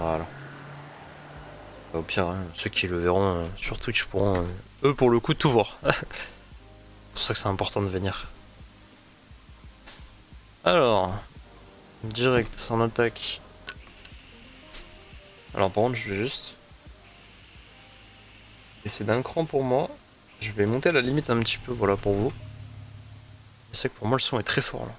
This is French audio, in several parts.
Voilà. Au pire, hein, ceux qui le verront sur Twitch pourront, eux, pour le coup, tout voir. C'est pour ça que c'est important de venir. Alors, direct en attaque. Alors, par contre, je vais juste. Essayer d'un cran pour moi. Je vais monter à la limite un petit peu, voilà, pour vous. C'est que pour moi, le son est très fort là.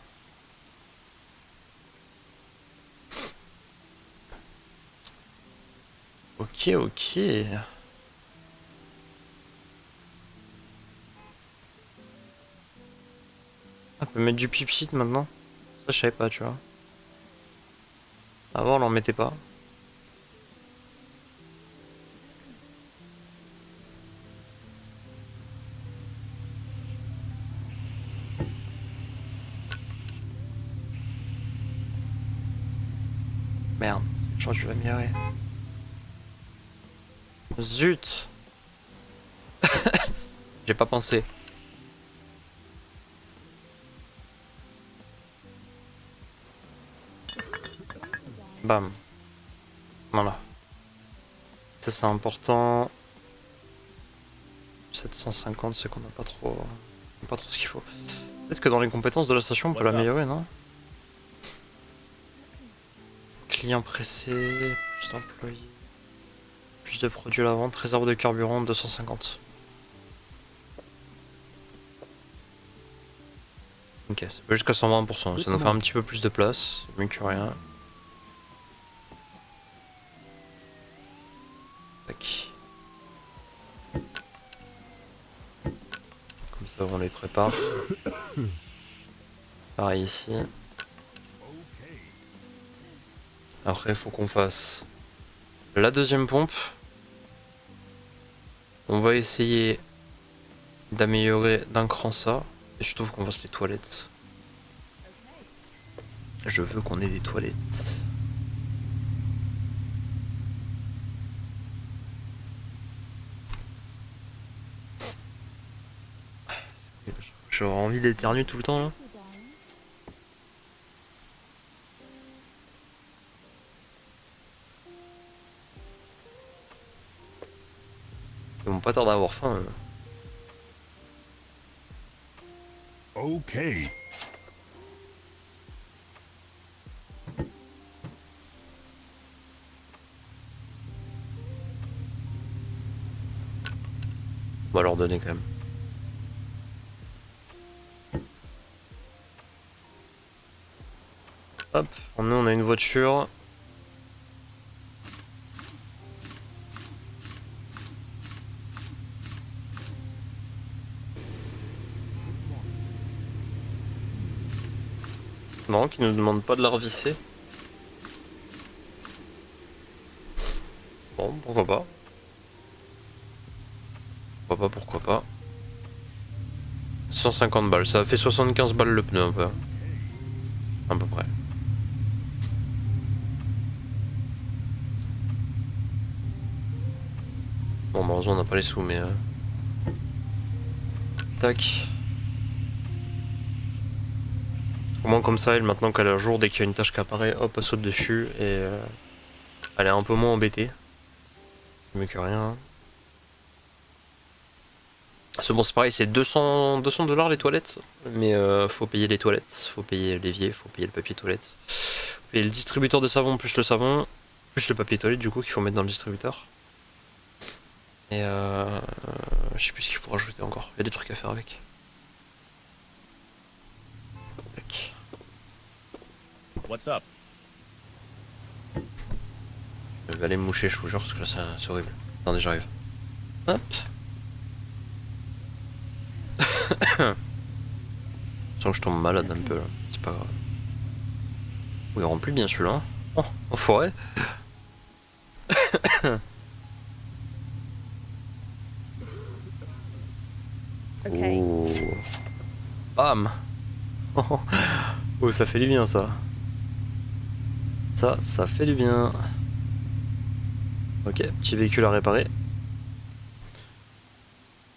Ok, ok. On peut mettre du pipshit maintenant. Ça, je savais pas, tu vois. Avant, on l'en mettait pas. Merde, je crois que je vais m'y Zut. J'ai pas pensé. Bam. Voilà. Ça, c'est important. 750, c'est qu'on n'a pas trop... pas trop ce qu'il faut. Peut-être que dans les compétences de la station, on peut l'améliorer, non? Client pressé, plus d'employés, plus de produits à la vente, réserve de carburant, 250. Ok, c'est pas jusqu'à 120%, ça nous fait un petit peu plus de place, mieux que rien. Tac. Comme ça on les prépare. Pareil ici. Après il faut qu'on fasse la deuxième pompe. On va essayer d'améliorer d'un cran ça. Et je trouve qu'on fasse les toilettes. Je veux qu'on ait des toilettes. J'aurais envie d'éternuer tout le temps là. Ils vont pas tarder à avoir faim. Ok. On va leur donner quand même. Hop, nous on a une voiture. Non, qui nous demande pas de la revisser. Bon, pourquoi pas. Pourquoi pas. 150 balles, ça a fait 75 balles le pneu un peu. À peu près. Bon, malheureusement on n'a pas les sous, mais... Tac. Au moins comme ça, elle, maintenant qu'elle est à jour, dès qu'il y a une tâche qui apparaît, hop, elle saute dessus et... elle est un peu moins embêtée. Mieux que rien. Hein. C'est bon, c'est pareil, c'est 200 $ les toilettes, mais faut payer les toilettes, faut payer l'évier, faut payer le papier toilette, faut payer le distributeur de savon plus le savon, plus le papier toilette du coup qu'il faut mettre dans le distributeur. Et je sais plus ce qu'il faut rajouter encore, il y a des trucs à faire avec. Tac. What's up? Je vais aller me moucher, je vous jure, parce que là c'est horrible. Attendez, j'arrive. Hop. Sans que je tombe malade un peu là, c'est pas grave. Oui, il remplit bien celui-là. Oh, enfoiré. Okay. Oh. Bam. Oh, ça fait du bien ça. Ça fait du bien. Ok, petit véhicule à réparer.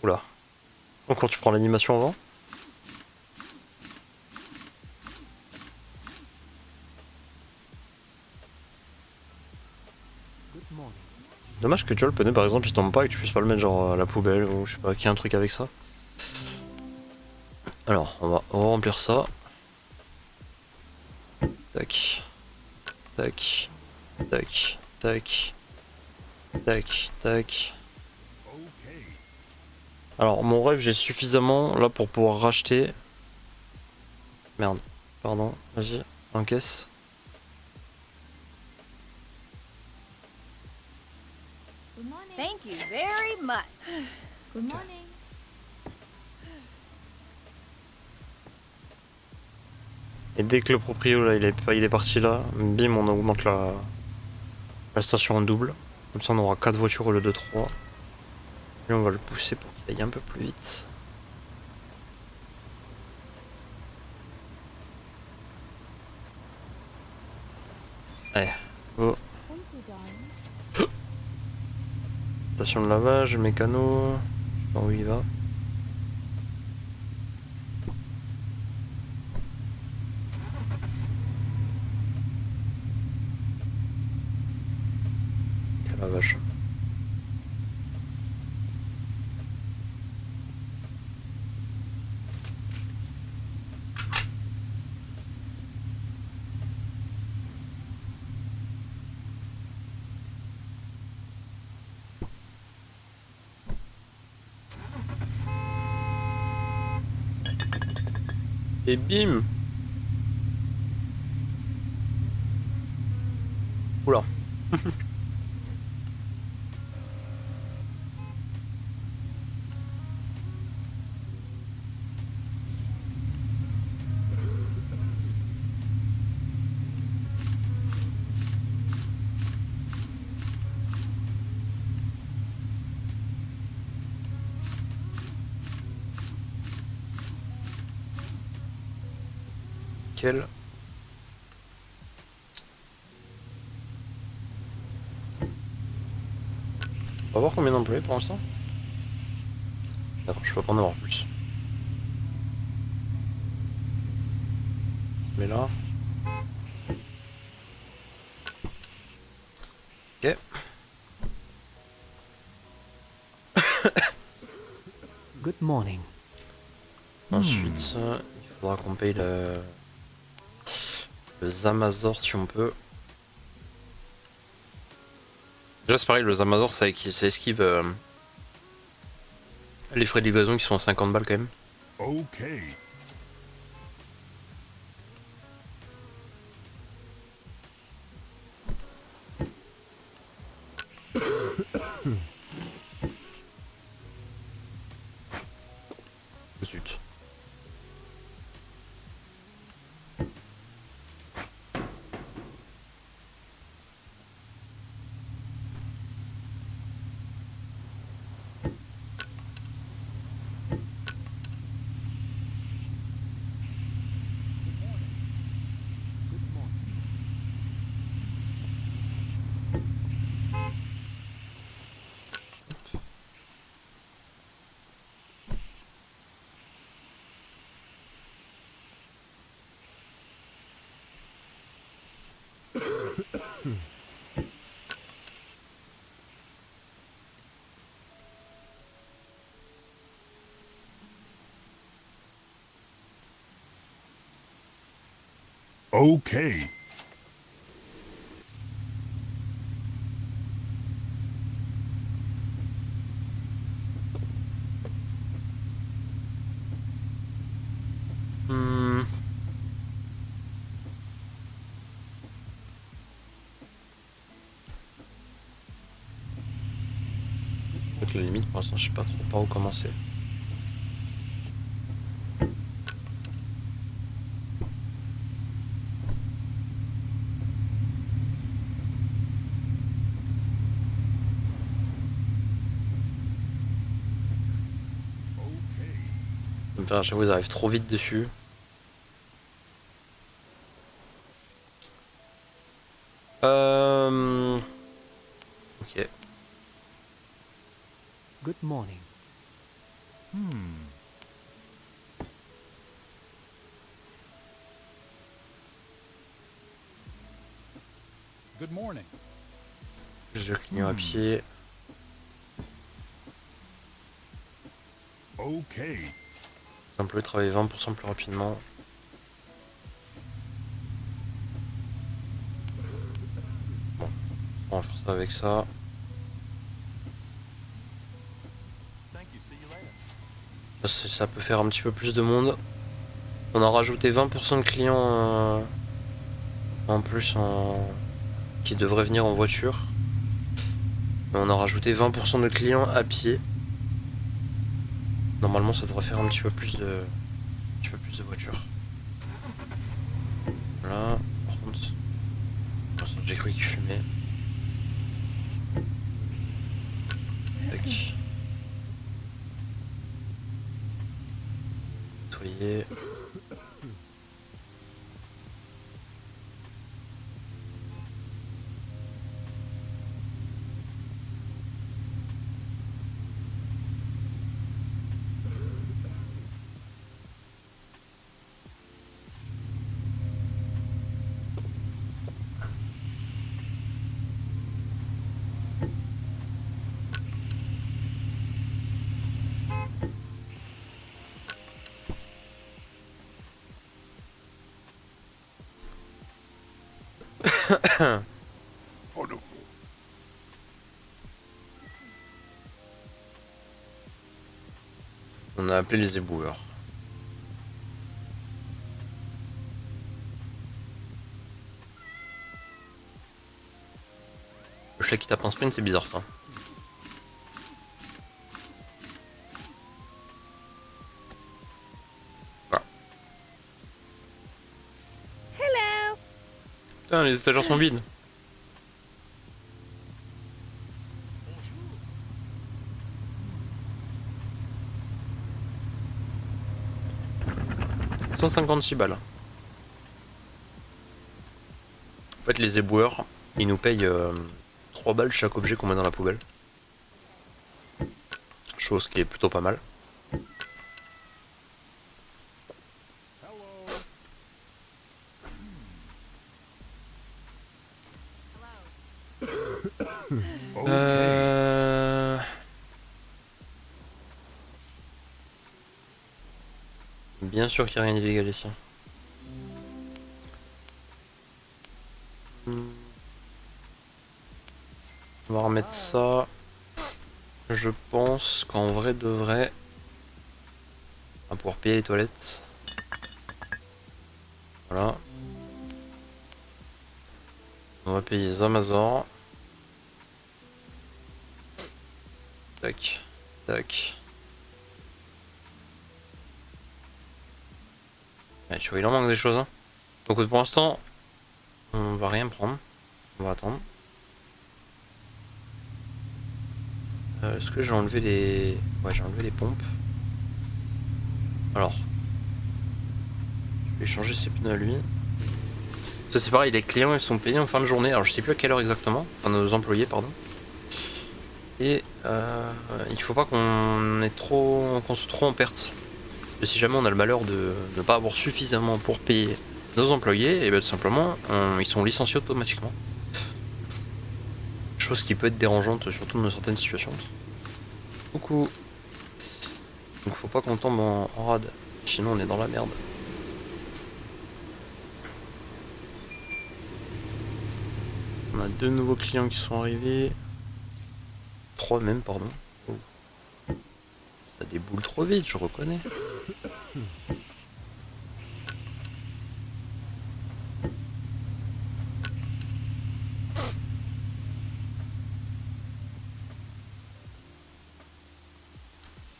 Oula. Donc quand tu prends l'animation avant. Dommage que tu vois le pneu par exemple il tombe pas et que tu puisses pas le mettre genre à la poubelle ou je sais pas, qu'il y a un truc avec ça. Alors on va remplir ça. Tac. Tac. Tac. Tac. Tac. Tac. Okay. Alors mon rêve j'ai suffisamment là pour pouvoir racheter. Merde. Pardon. Vas-y. Encaisse. Good morning. Thank you very much. Good morning. Et dès que le proprio là il est parti là, bim on augmente la station en double. Comme ça on aura 4 voitures au lieu de 3. Et on va le pousser pour qu'il aille un peu plus vite. Allez, go. Thank you, darling. Station de lavage, mécano. Je sais pas où il va. Quel lavage. Et bim. Oula. Quel. On va voir combien d'employés pour l'instant. D'accord, je peux pas en avoir plus. Mais là. Ok. Good morning. Ensuite, il faudra qu'on paye le Zamazor si on peut. Déjà c'est pareil, le Zamazor ça esquive les frais de livraison qui sont à 50 balles quand même. Okay. Zut. Okay. Hmm. Donc la limite pour l'instant je sais pas trop par où commencer. Okay. Ça me fait à chaque fois ils arrivent trop vite dessus. Ok. Good morning. Good morning. Plus de clients à pied. Okay. Employé travailler 20% plus rapidement. Bon, on va faire ça avec ça. Ça peut faire un petit peu plus de monde. On a rajouté 20% de clients en plus qui devraient venir en voiture. Mais on a rajouté 20% de clients à pied. Normalement ça devrait faire un petit peu plus de voitures. Voilà, par contre, j'ai cru qu'il fumait. Tac. Nettoyer. Oh no. On a appelé les éboueurs. Le chat qui tape un sprint, c'est bizarre ça. Voilà. Hello. Putain, les étagères sont vides. « 156 balles. En fait, les éboueurs, ils nous payent 3 balles chaque objet qu'on met dans la poubelle. Chose qui est plutôt pas mal. Okay. Bien sûr qu'il n'y a rien d'illégal ici. On va remettre ça. Je pense qu'en vrai de vrai, on va pouvoir payer les toilettes. Voilà. On va payer les Amazon. Tac, tac. Ouais, tu vois, il en manque des choses. Hein. Donc pour l'instant, on va rien prendre. On va attendre. Est-ce que j'ai enlevé les... Ouais, j'ai enlevé les pompes. Alors. Je vais changer ses pneus à lui. Ça c'est pareil, les clients ils sont payés en fin de journée. Alors je sais plus à quelle heure exactement. Enfin nos employés, pardon. Et il faut pas qu'on soit trop en perte. Et si jamais on a le malheur de ne pas avoir suffisamment pour payer nos employés, et bien tout simplement, ils sont licenciés automatiquement. Chose qui peut être dérangeante, surtout dans certaines situations. Coucou. Donc faut pas qu'on tombe en rade, sinon on est dans la merde. On a 2 nouveaux clients qui sont arrivés. 3 même, pardon. Oh. Ça déboule trop vite, je reconnais.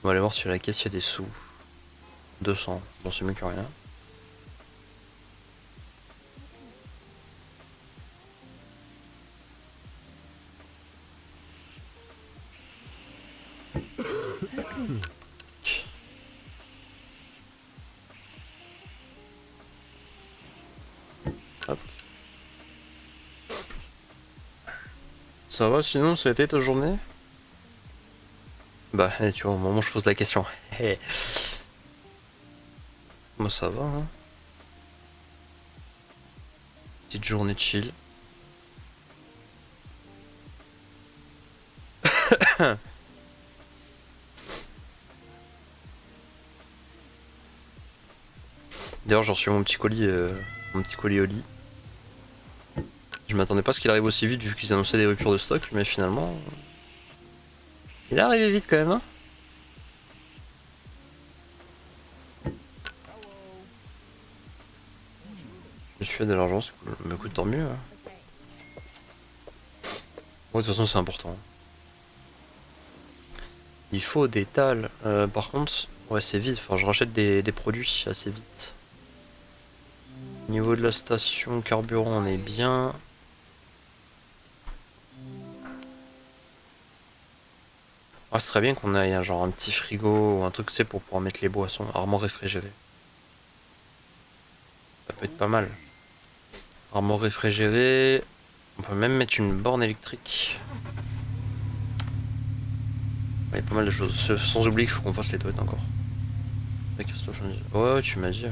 On va aller voir si à la caisse il y a des sous. 200, bon c'est mieux que rien. Hop. Ça va sinon, ça a été ta journée? Bah tu vois, au moment où je pose la question. Moi ça va hein. Petite journée chill. D'ailleurs, j'ai reçu mon petit colis au lit. Je m'attendais pas à ce qu'il arrive aussi vite vu qu'ils annonçaient des ruptures de stock, mais finalement, il est arrivé vite quand même. Hein. Je me suis fait de l'argent, c'est cool. Mais écoute, tant mieux. Hein. Ouais, de toute façon, c'est important. Il faut des dalles. Par contre, ouais, c'est vite. Enfin, je rachète des produits assez vite. Au niveau de la station carburant, on est bien. Ah, ce serait bien qu'on ait genre un petit frigo ou un truc, tu sais, pour pouvoir mettre les boissons, armoire réfrigérée. Ça peut être pas mal. Armoire réfrigérée. On peut même mettre une borne électrique. Il y a pas mal de choses. Sans oublier qu'il faut qu'on fasse les toilettes encore. Ouais, Christophe, ouais, tu m'as dit.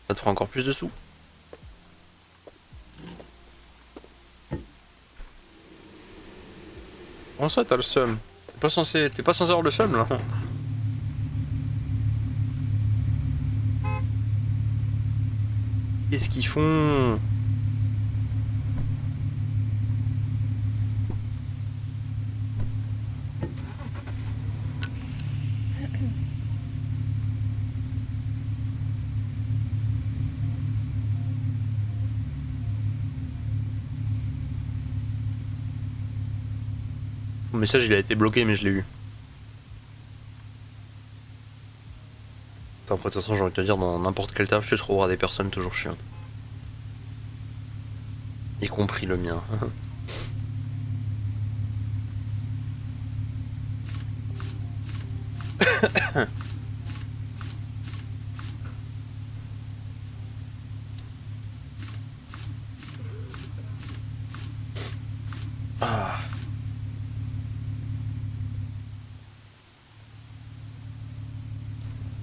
Ça te fera encore plus de sous. Comment ça, t'as le seum? T'es pas censé avoir le seum là. Qu'est-ce qu'ils font? Mon message il a été bloqué mais je l'ai eu. Attends, après de toute façon j'ai envie de te dire dans n'importe quel taf tu trouveras des personnes toujours chiantes. Y compris le mien. Ah.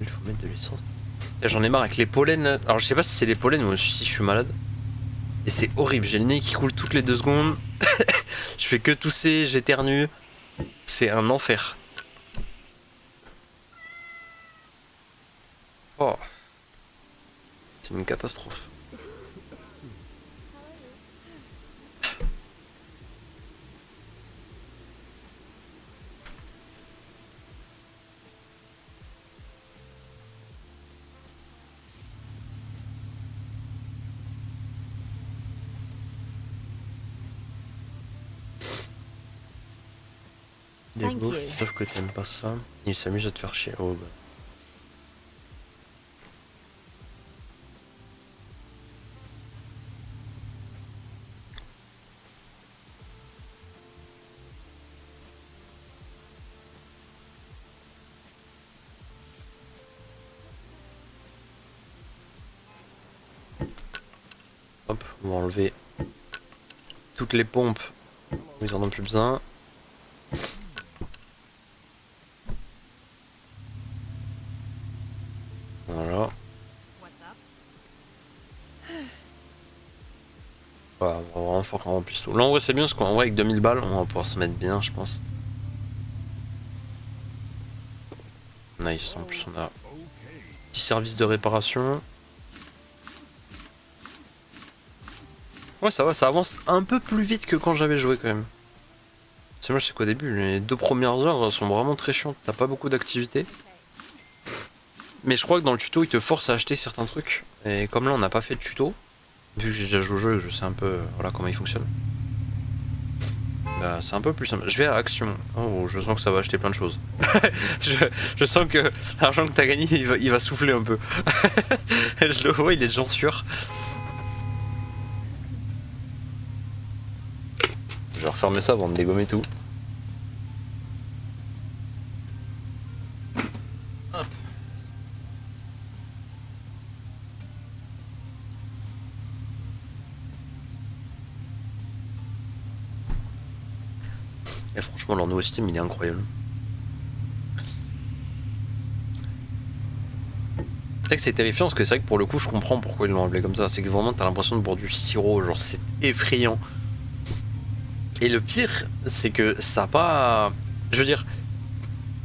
Il faut mettre de l'essence. J'en ai marre avec les pollens. Alors je sais pas si c'est les pollens ou si je suis malade. Et c'est horrible, j'ai le nez qui coule toutes les 2 secondes. Je fais que tousser, j'éternue. C'est un enfer. Oh. C'est une catastrophe. Des Thank beaufs, you. sauf que t'aimes pas ça. Il s'amuse à te faire chier. Oh bah. Hop, on va enlever toutes les pompes où ils en ont plus besoin. Voilà. Voilà, on va vraiment faire qu'on remplisse tout. Là en vrai c'est bien parce qu'en vrai avec 2000 balles on va pouvoir se mettre bien je pense. Nice, en plus on a petit service de réparation. Ouais ça va, ça avance un peu plus vite que quand j'avais joué quand même. C'est moi je sais qu'au début les 2 premières heures sont vraiment très chiantes, t'as pas beaucoup d'activités. Mais je crois que dans le tuto il te force à acheter certains trucs. Et comme là on n'a pas fait de tuto, vu que j'ai déjà joué au jeu, je sais un peu voilà comment il fonctionne. Bah, c'est un peu plus simple. Je vais à Action. Oh, je sens que ça va acheter plein de choses. je sens que l'argent que t'as gagné, il va souffler un peu. Je le vois, il est déjà sûr. Je vais refermer ça avant de dégommer tout. Hop. Et franchement, leur nouveau système, il est incroyable. C'est vrai que c'est terrifiant parce que c'est vrai que pour le coup, je comprends pourquoi ils l'ont appelé comme ça. C'est que vraiment, t'as l'impression de boire du sirop, genre c'est effrayant. Et le pire, c'est que ça a pas. Je veux dire,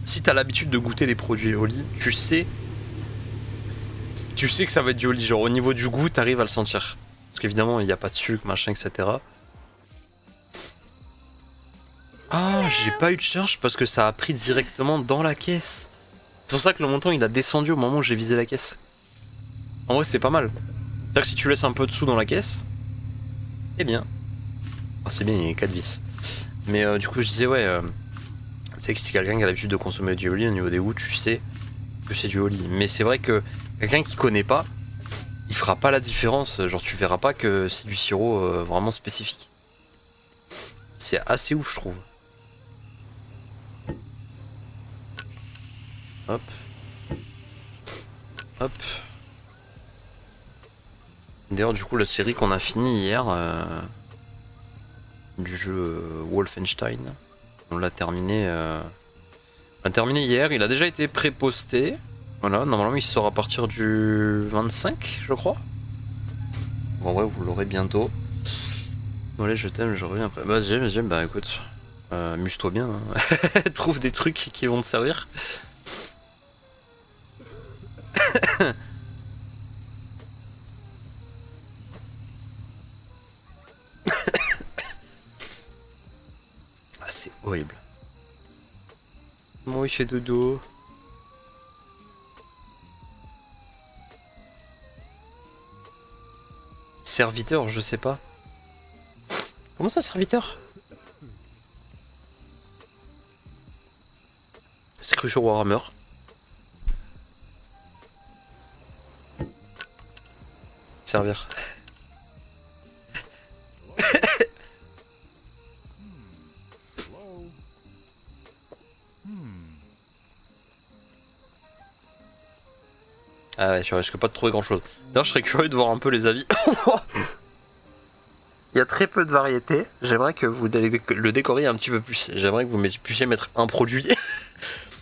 si t'as l'habitude de goûter des produits Eoli, tu sais que ça va être du Eoli. Genre au niveau du goût, t'arrives à le sentir. Parce qu'évidemment, il n'y a pas de sucre, machin, etc. Ah, j'ai pas eu de charge parce que ça a pris directement dans la caisse. C'est pour ça que le montant il a descendu au moment où j'ai visé la caisse. En vrai, c'est pas mal. C'est-à-dire que si tu laisses un peu de sous dans la caisse, eh bien. Ah, c'est bien, il y a 4 vis. Mais du coup, je disais, ouais, c'est que si quelqu'un qui a l'habitude de consommer du Oli au niveau des goûts, tu sais que c'est du Oli. Mais c'est vrai que quelqu'un qui connaît pas, il fera pas la différence. Genre, tu verras pas que c'est du sirop vraiment spécifique. C'est assez ouf, je trouve. Hop. Hop. D'ailleurs, du coup, la série qu'on a fini hier, du jeu Wolfenstein, on l'a terminé. On l'a terminé hier, il a déjà été pré-posté. Voilà, normalement il sort à partir du 25, je crois. Bon, en vrai, vous l'aurez bientôt. Voilà, je t'aime, je reviens après. Bah, j'aime, bah écoute, amuse-toi bien. Hein. Trouve des trucs qui vont te servir. Ah, c'est horrible. Moi, il fait dodo. Serviteur, je sais pas. Comment ça, serviteur? C'est cru sur Warhammer. Servir. Hello? Ah ouais, je risque pas de trouver grand chose. D'ailleurs, je serais curieux de voir un peu les avis. Il y a très peu de variétés. J'aimerais que vous le décoriez un petit peu plus. J'aimerais que vous puissiez mettre un produit.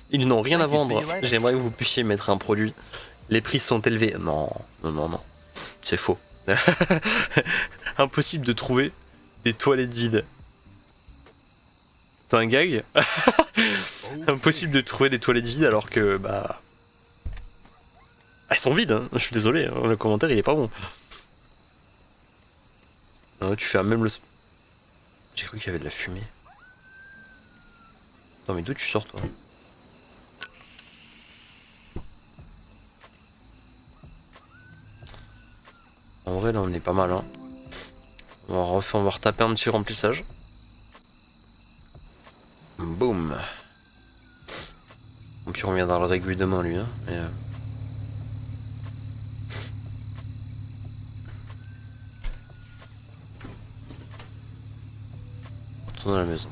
Ils n'ont rien à vendre. J'aimerais que vous puissiez mettre un produit. Les prix sont élevés. Non, non, non, non. C'est faux. Impossible de trouver des toilettes vides. C'est un gag. Impossible de trouver des toilettes vides alors que bah elles sont vides. Hein. Je suis désolé. Hein. Le commentaire il est pas bon. Non, tu fais même le. J'ai cru qu'il y avait de la fumée. Non mais d'où tu sors toi? En vrai là on est pas mal hein. On va retaper un petit remplissage. Boum. Et puis on reviendra le régulier demain lui hein. Mais, retourner à la maison.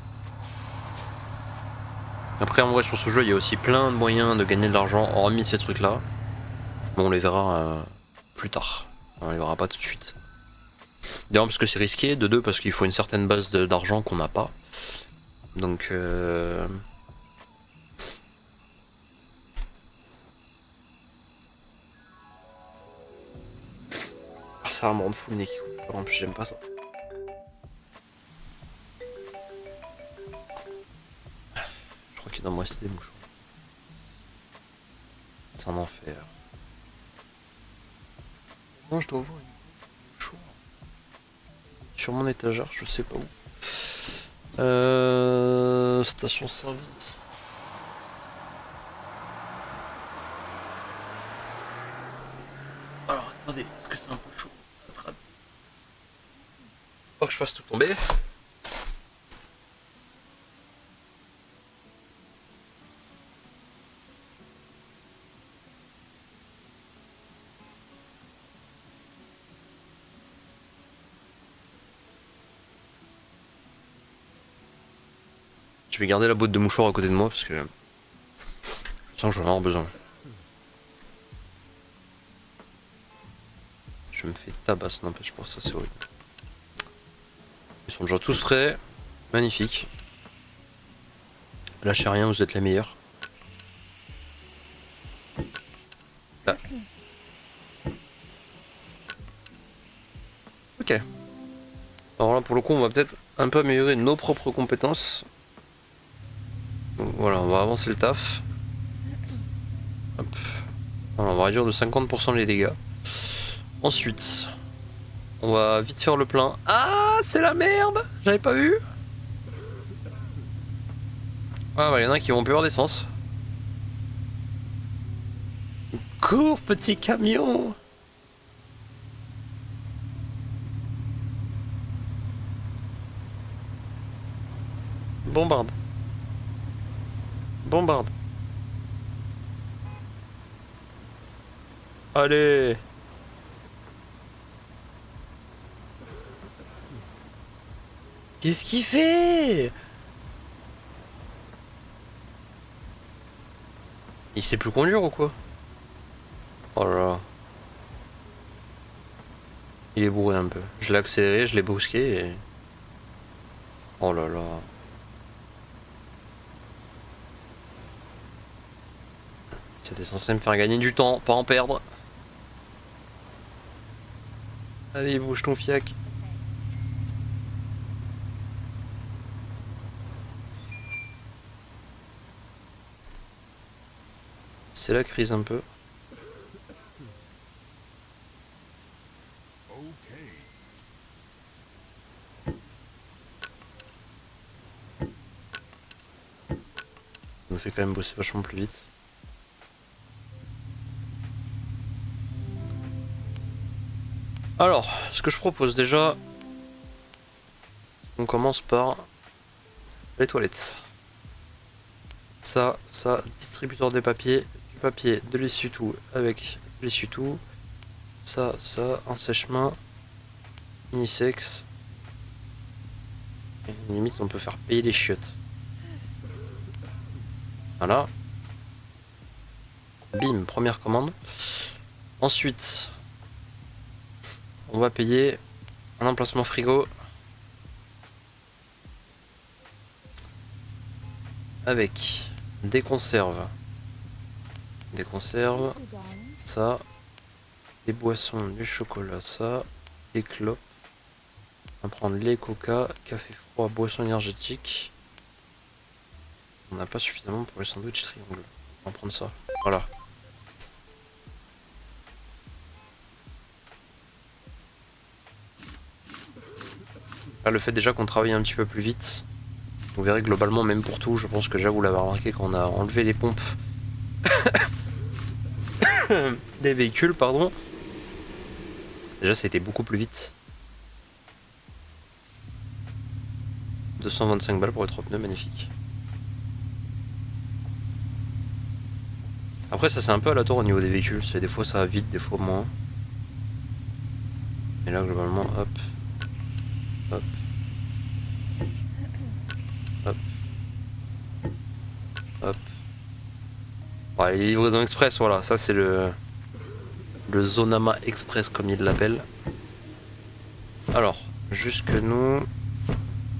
Après en vrai sur ce jeu il y a aussi plein de moyens de gagner de l'argent hormis ces trucs là. Bon on les verra plus tard. On les verra pas tout de suite. D'ailleurs parce que c'est risqué, de deux parce qu'il faut une certaine base d'argent qu'on n'a pas. Donc ah, ça va me rendre fou le nez qui coûte. En plus j'aime pas ça. Je crois qu'il doit me rester des mouchoirs. C'est un enfer. Non je dois voir une mouchoir. Sur mon étagère, je sais pas où. Station service. Alors attendez, est-ce que c'est un peu chaud? Faut que je fasse tout tomber. Je vais garder la boîte de mouchoirs à côté de moi parce que je sens que j'en ai vraiment besoin. Je me fais tabasse, n'empêche pas, ça c'est horrible. Ils sont déjà tous prêts. Magnifique. Lâchez rien, vous êtes les meilleurs. Là. Ok. Alors là, pour le coup, on va peut-être un peu améliorer nos propres compétences. Donc voilà, on va avancer le taf. Hop. Voilà, on va réduire de 50% les dégâts. Ensuite, on va vite faire le plein. Ah, c'est la merde! J'avais pas vu! Ah, bah, y en a qui vont plus avoir d'essence. Cours, petit camion! Bombarde. Bombarde. Allez! Qu'est-ce qu'il fait? Il sait plus conduire ou quoi? Oh là là. Il est bourré un peu. Je l'ai accéléré, je l'ai brusqué et... Oh là là. C'était censé me faire gagner du temps, pas en perdre. Allez, bouge ton fiac. C'est la crise un peu. Okay. Ça me fait quand même bosser vachement plus vite. Alors, ce que je propose déjà, on commence par les toilettes. Ça, distributeur des papiers, du papier, de l'essuie-tout avec l'essuie-tout. Ça, un sèche-main, unisex. Et limite, on peut faire payer les chiottes. Voilà. Bim, première commande. Ensuite, on va payer un emplacement frigo avec des conserves. Des conserves, Thank you, darling. ça. Des boissons, du chocolat, ça. Des clopes. On va prendre les coca, café froid, boissons énergétiques. On n'a pas suffisamment pour les sandwichs triangle. On va prendre ça. Voilà. Là, le fait déjà qu'on travaille un petit peu plus vite, vous verrez globalement, même pour tout, je pense que déjà vous l'avez remarqué quand on a enlevé les pompes des véhicules, pardon. Déjà, ça a été beaucoup plus vite. 225 balles pour les 3 pneus, magnifique. Après, ça c'est un peu aléatoire au niveau des véhicules. C'est des fois ça va vite, des fois moins. Et là, globalement, hop, hop, hop, hop. Ouais, les livraisons express, voilà, ça c'est le Zonama Express comme ils l'appellent. Alors, jusque nous,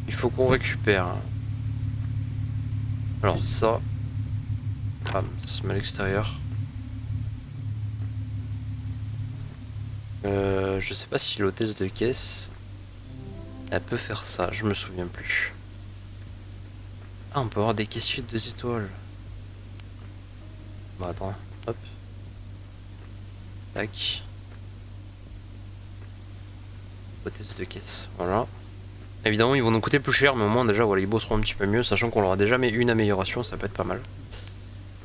il faut qu'on récupère. Alors ça, ah, ça se met à l'extérieur. Je sais pas si l'hôtesse de caisse, elle peut faire ça, je me souviens plus. Ah, on peut avoir des caissiers de 2 étoiles. Bah attends, hop. Tac. Hôtesse de caisse, voilà. Évidemment, ils vont nous coûter plus cher, mais au moins déjà, voilà, ils bosseront un petit peu mieux, sachant qu'on leur a déjà mis une amélioration, ça peut être pas mal.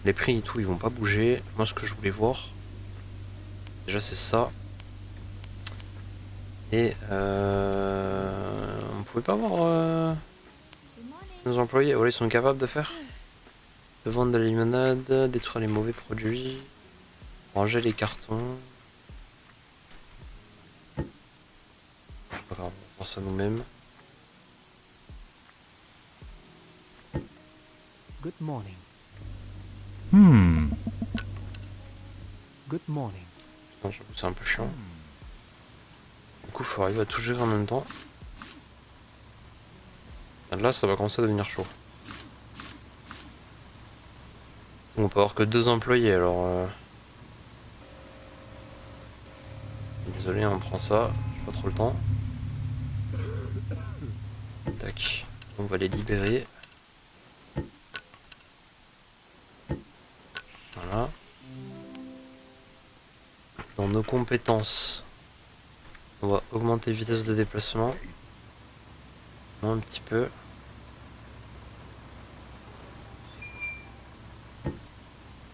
Les prix et tout, ils vont pas bouger. Moi, ce que je voulais voir, déjà, c'est ça. Et on pouvait pas voir Good morning. nos employés, voilà, ils sont capables de faire. De vendre de la limonade, détruire les mauvais produits, ranger les cartons. C'est pas grave, on va faire ça nous-mêmes. Good morning. Good morning. Putain, j'avoue, c'est un peu chiant. Du coup, il faut arriver à tout gérer en même temps. Là, ça va commencer à devenir chaud. On peut avoir que 2 employés, alors... Désolé, on prend ça, j'ai pas trop le temps. Tac. On va les libérer. Voilà. Dans nos compétences, on va augmenter vitesse de déplacement. Un petit peu.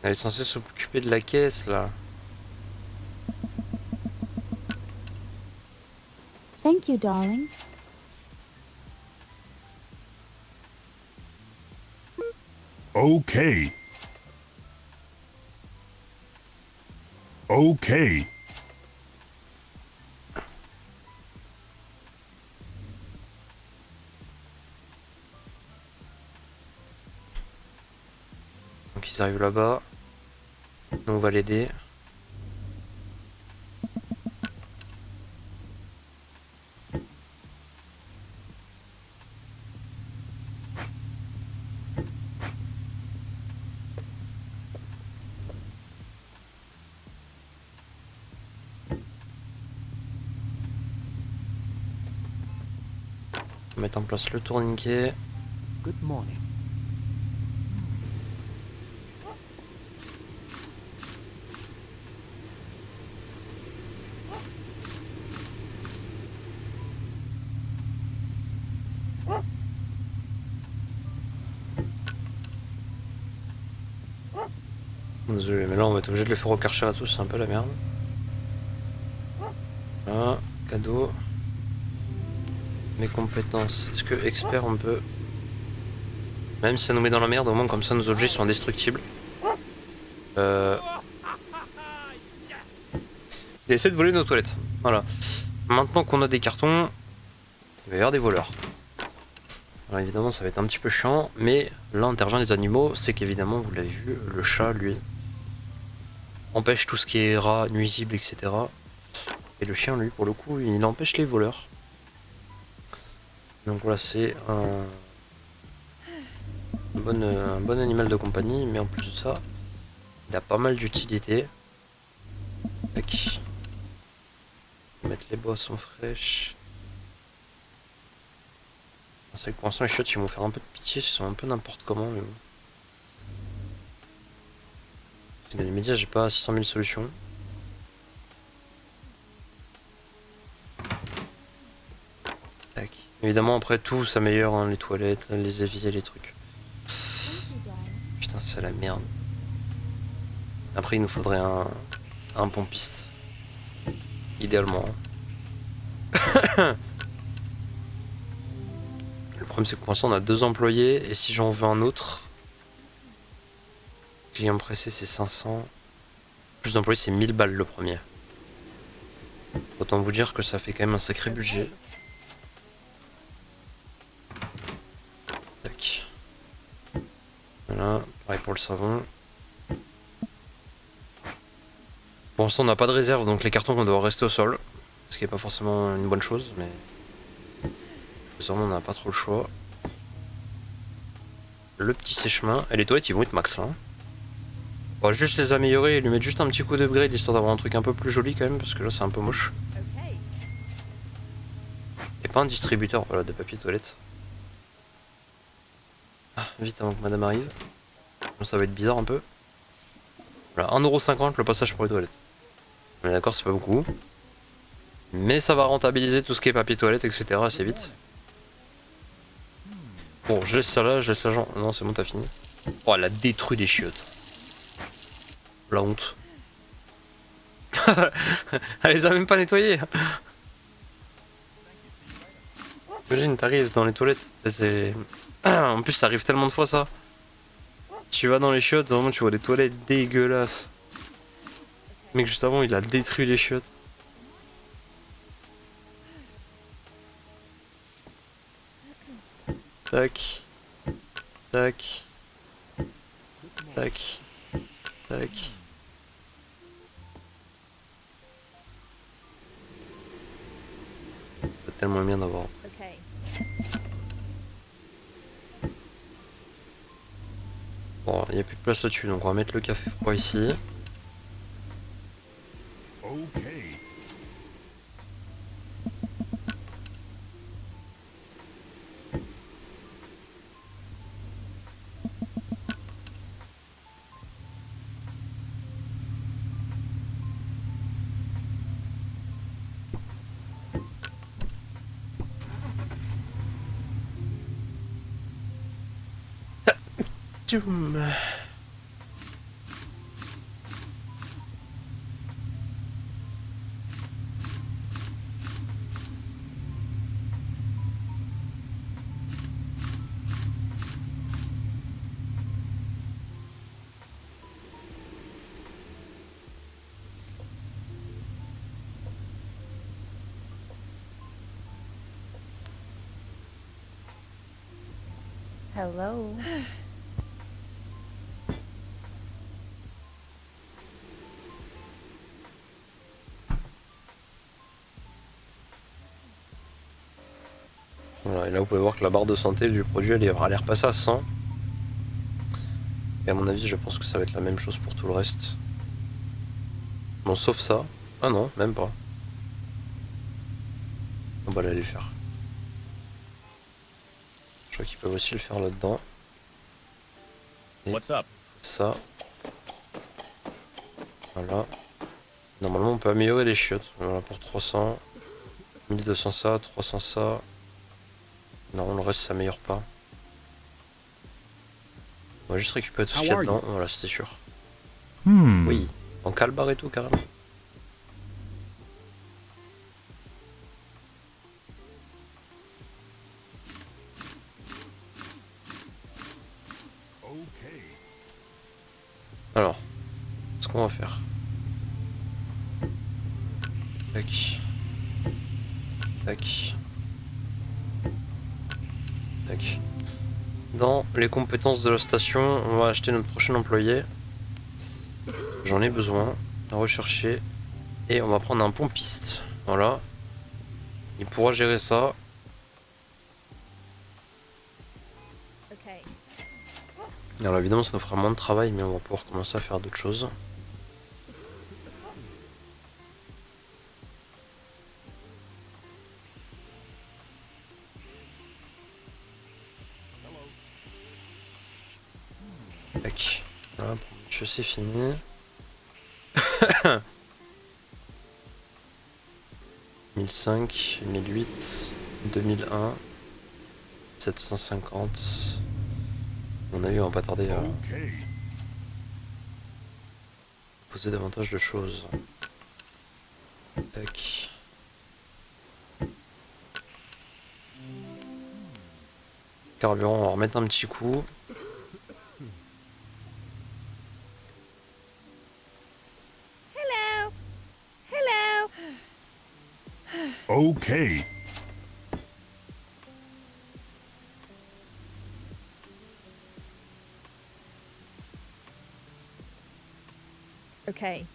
Elle est censée s'occuper de la caisse là. Thank you, darling. Okay. Okay. Donc ils arrivent là-bas. Donc on va l'aider. Mettre en place le tourniquet. Good morning. Désolé, mais là on va être obligé de les faire recarcher à tous, c'est un peu la merde. Voilà, cadeau. Mes compétences. Est-ce que expert on peut... Même si ça nous met dans la merde, au moins comme ça nos objets sont indestructibles. Il essaie de voler nos toilettes. Voilà. Maintenant qu'on a des cartons, il va y avoir des voleurs. Alors évidemment ça va être un petit peu chiant, mais là intervient les animaux, c'est qu'évidemment, vous l'avez vu, le chat lui empêche tout ce qui est rat, nuisible, etc. Et le chien lui pour le coup il empêche les voleurs. Donc voilà, c'est un bon animal de compagnie, mais en plus de ça, il a pas mal d'utilité. Tac. Mettre les boissons fraîches. C'est vrai que pour l'instant les chiottes ils vont faire un peu de pitié, ils sont un peu n'importe comment, mais bon. Dans l'immédiat j'ai pas 600 000 solutions. Tac. Évidemment après tout s'améliore, hein, les toilettes, les éviers, les trucs. Thank you, darling. Putain c'est la merde. Après il nous faudrait un pompiste. Idéalement. Le problème c'est que pour l'instant on a 2 employés et si j'en veux un autre, client pressé c'est 500. Plus d'employés c'est 1000 balles le premier. Autant vous dire que ça fait quand même un sacré budget. Tac. Voilà, pareil pour le savon. Pour l'instant on n'a pas de réserve donc les cartons vont devoir rester au sol. Ce qui n'est pas forcément une bonne chose mais... on n'a pas trop le choix. Le petit sèche-main. Et les toilettes ils vont être max là. On va juste les améliorer et lui mettre juste un petit coup d'upgrade histoire d'avoir un truc un peu plus joli quand même parce que là c'est un peu moche. Okay. Et pas un distributeur voilà, de papier toilette. Ah, vite avant que madame arrive. Bon, ça va être bizarre un peu. Voilà, 1,50€ le passage pour les toilettes. On est d'accord, c'est pas beaucoup. Mais ça va rentabiliser tout ce qui est papier toilette, etc. assez vite. Bon, je laisse ça là, je laisse l'agent. Non, c'est bon, t'as fini. Oh, elle a détruit des chiottes. La honte. Elle les a même pas nettoyées. Imagine, t'arrives dans les toilettes. En plus, ça arrive tellement de fois ça. Tu vas dans les chiottes, vraiment, tu vois des toilettes dégueulasses. Le mec, juste avant, il a détruit les chiottes. Tac. Tac. Tac. Tac. C'est tellement bien d'avoir. Okay. Bon, il n'y a plus de place là-dessus, donc on va mettre le café froid ici. Okay. Doom. Hello. Voilà, et là vous pouvez voir que la barre de santé du produit elle a l'air passée à 100. Et à mon avis je pense que ça va être la même chose pour tout le reste. Bon sauf ça. Ah non, même pas. On va aller le faire. Je crois qu'ils peuvent aussi le faire là-dedans. Et What's up? ça. Voilà. Normalement on peut améliorer les chiottes. Voilà pour 300. 1200 ça, 300 ça. Non, le reste ça s'améliore pas. On va juste récupérer tout ce qu'il y a dedans. Voilà, c'était sûr. Oui, en calbar et tout carrément. Okay. Alors, ce qu'on va faire. Tac. Tac. Tac. Dans les compétences de la station, on va acheter notre prochain employé. J'en ai besoin. À rechercher. Et on va prendre un pompiste. Voilà. Il pourra gérer ça. Okay. Alors évidemment ça nous fera moins de travail, mais on va pouvoir commencer à faire d'autres choses. Tac. Voilà, pour monsieur c'est fini. 1005, 1008, 2001, 750. À mon avis on va pas tarder à Okay. poser davantage de choses. Tac. Carburant, on va remettre un petit coup. Hello. Hello. Okay. Okay.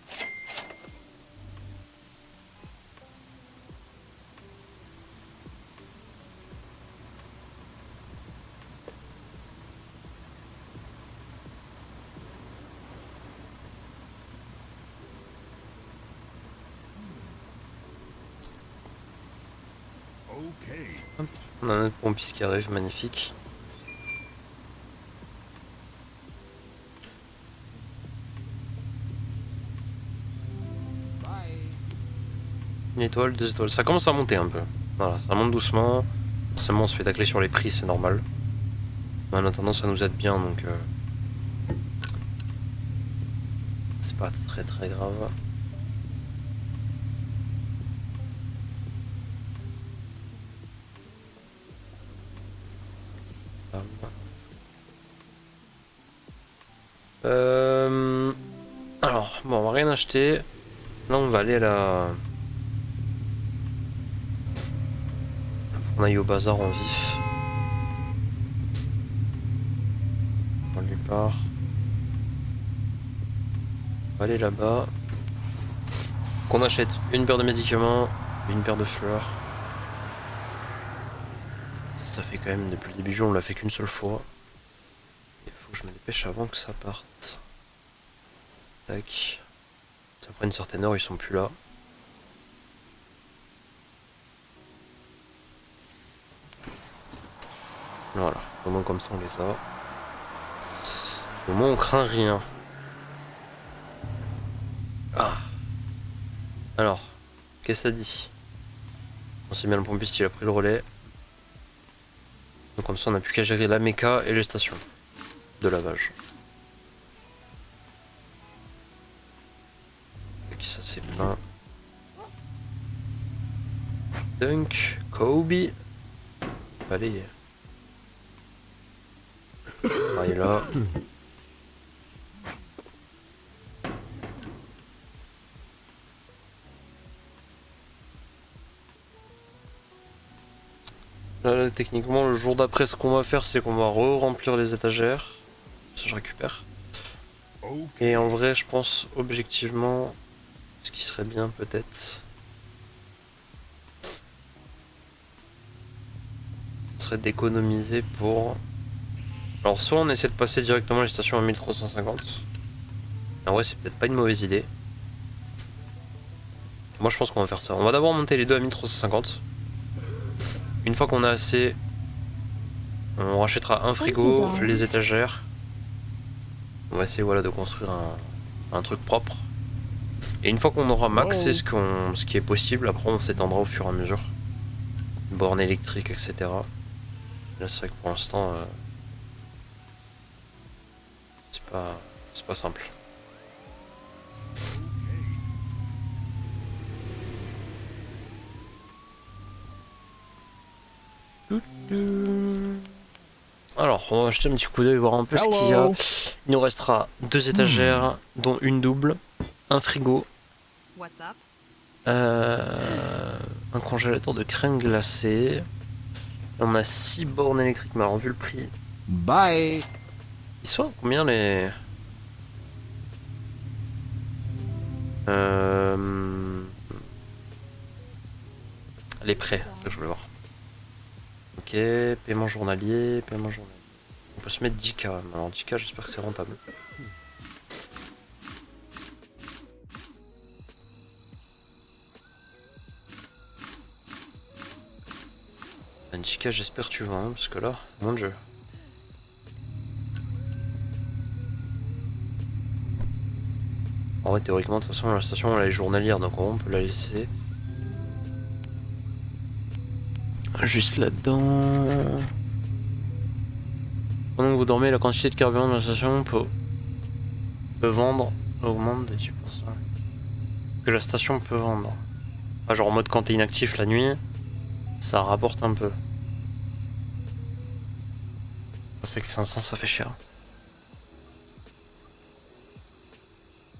Okay. On a un autre pompiste qui arrive, magnifique. Une étoile, 2 étoiles. Ça commence à monter un peu. Voilà, ça monte doucement. Forcément, on se fait tacler sur les prix, c'est normal. Mais en attendant, ça nous aide bien, donc... c'est pas très très grave. Alors, bon, on va rien acheter. Là, on va aller à la... On aille au bazar en vif. On lui part. On va aller là-bas. Qu'on achète une paire de médicaments, une paire de fleurs. Ça fait quand même, depuis le début du jeu, on l'a fait qu'une seule fois. Il faut que je me dépêche avant que ça parte. Tac. Après une certaine heure, ils sont plus là. Voilà, au moins comme ça on les a. Au moins on craint rien. Ah. Alors, qu'est-ce que ça dit? On sait bien le pompiste il a pris le relais. Donc comme ça on n'a plus qu'à gérer la méca et les stations. de lavage. Ok, ça c'est plein. Dunk, Kobe. Allez. Ah, il est là. Là, techniquement, le jour d'après, ce qu'on va faire, c'est qu'on va re-remplir les étagères. Ça, je récupère. Okay. Et en vrai, je pense objectivement, ce qui serait bien peut-être, ce serait d'économiser pour... Alors soit on essaie de passer directement les stations à 1350. En vrai, c'est peut-être pas une mauvaise idée. Moi, je pense qu'on va faire ça. On va d'abord monter les deux à 1350. Une fois qu'on a assez, on rachètera un frigo, les étagères. On va essayer voilà, de construire un truc propre. Et une fois qu'on aura maxé ce qui est possible, après on s'étendra au fur et à mesure. Bornes électriques, etc. Là c'est vrai que pour l'instant, c'est pas simple. Alors, on va jeter un petit coup d'œil, voir un peu ce qu'il y a. Il nous restera 2 étagères, dont une double, un frigo, What's up? un congélateur de crème glacée. On a 6 bornes électriques, mais alors vu le prix, Bye. ils sont à combien les... Les prêts, c'est ça que je voulais voir. Ok, paiement journalier, paiement journalier. On peut se mettre 10K, alors 10K j'espère que c'est rentable. Un 10K j'espère que tu vas, hein, parce que là, mon dieu. En vrai théoriquement de toute façon la station elle est journalière donc on peut la laisser. Juste là-dedans. Pendant que vous dormez, la quantité de carburant dans la station peut vendre augmente de 10%. Que la station peut vendre. Ah, genre en mode quand t'es inactif la nuit, ça rapporte un peu. C'est que 500 ça fait cher.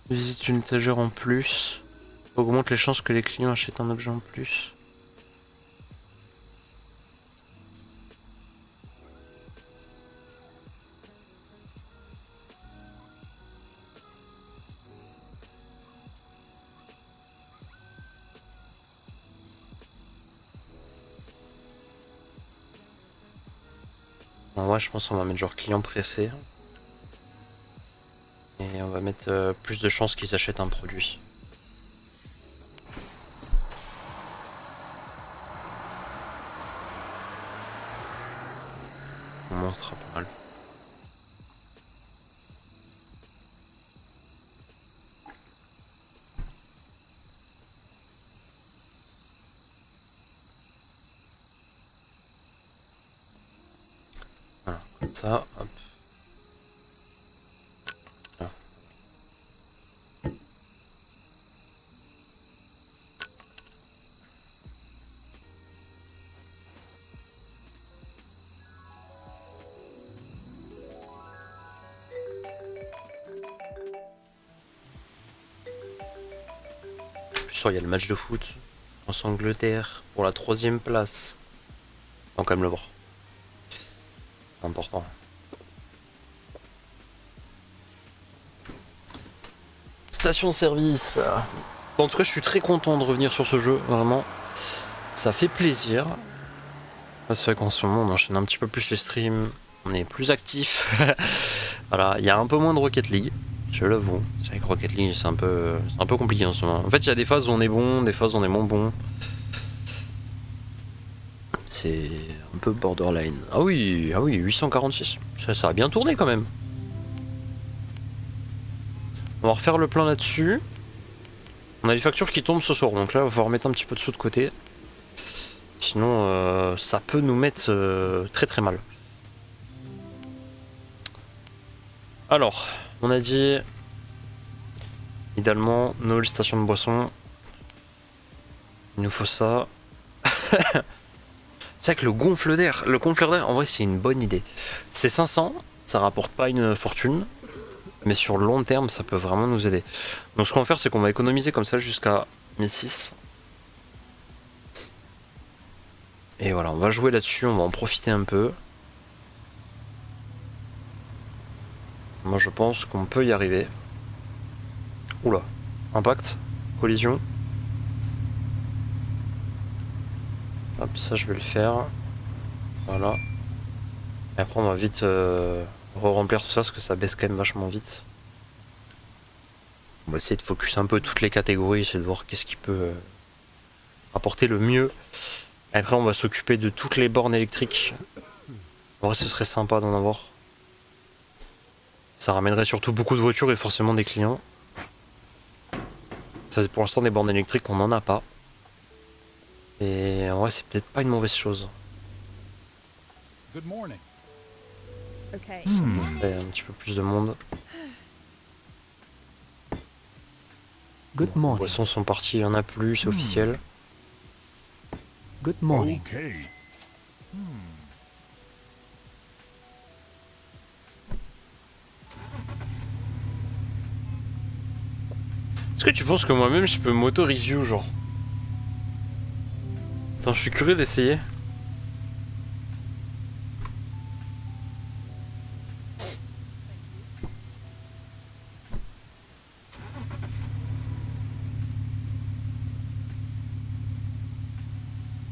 Visite une étagère en plus. Augmente les chances que les clients achètent un objet en plus. Ouais, je pense qu'on va mettre genre client pressé. Et on va mettre plus de chances qu'ils achètent un produit. Au moins, ce sera pas mal. Voilà, comme ça, hop. Voilà. Plus sûr, il y a le match de foot France-Angleterre pour la 3ème place. On va quand même le voir. C'est important. Station-service. Bon, en tout cas, je suis très content de revenir sur ce jeu, vraiment. Ça fait plaisir. C'est vrai qu'en ce moment, on enchaîne un petit peu plus les streams. On est plus actif. Voilà, il y a un peu moins de Rocket League. Je l'avoue. C'est vrai que Rocket League, c'est un peu compliqué en ce moment. En fait, il y a des phases où on est bon, des phases où on est moins bon. C'est un peu borderline. Ah oui, 846. Ça a bien tourné quand même. On va refaire le plein là-dessus. On a les factures qui tombent ce soir, donc là, il va falloir mettre un petit peu de sous de côté. Sinon, ça peut nous mettre très très mal. Alors, on a dit idéalement nouvelle station de boisson. Il nous faut ça. C'est vrai que le gonfleur d'air, en vrai, c'est une bonne idée. C'est 500, ça rapporte pas une fortune, mais sur le long terme, ça peut vraiment nous aider. Donc, ce qu'on va faire, c'est qu'on va économiser comme ça jusqu'à 1006. Et voilà, on va jouer là-dessus, on va en profiter un peu. Moi, je pense qu'on peut y arriver. Oula, impact, collision. Hop, ça, je vais le faire. Voilà. Et après, on va vite re-remplir tout ça parce que ça baisse quand même vachement vite. On va essayer de focus un peu toutes les catégories, essayer de voir qu'est-ce qui peut apporter le mieux. Et après, on va s'occuper de toutes les bornes électriques. En vrai, ce serait sympa d'en avoir. Ça ramènerait surtout beaucoup de voitures et forcément des clients. Ça, pour l'instant, des bornes électriques, on n'en a pas. Et en vrai, c'est peut-être pas une mauvaise chose. Good morning. Okay. Et un petit peu plus de monde. Good Les morning. boissons sont partis, il y en a plus, c'est officiel. Good morning. Okay. Est-ce que tu penses que moi-même je peux m'auto-review genre? Attends, je suis curieux d'essayer.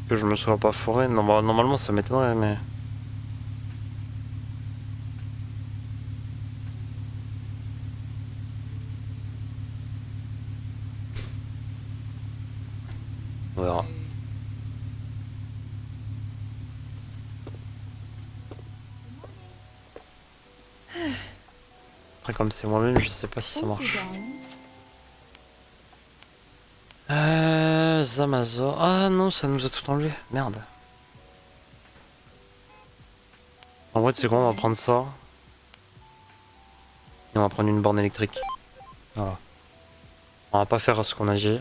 Que je me sois pas fourré. Non, bah, normalement ça m'étonnerait, mais. On verra. Après, comme c'est moi-même, je sais pas si ça Thank you, marche. darling. Zamazor. Ah non, ça nous a tout enlevé. Merde. En vrai, c'est quoi? On va prendre ça. Et on va prendre une borne électrique. Voilà. On va pas faire ce qu'on a dit.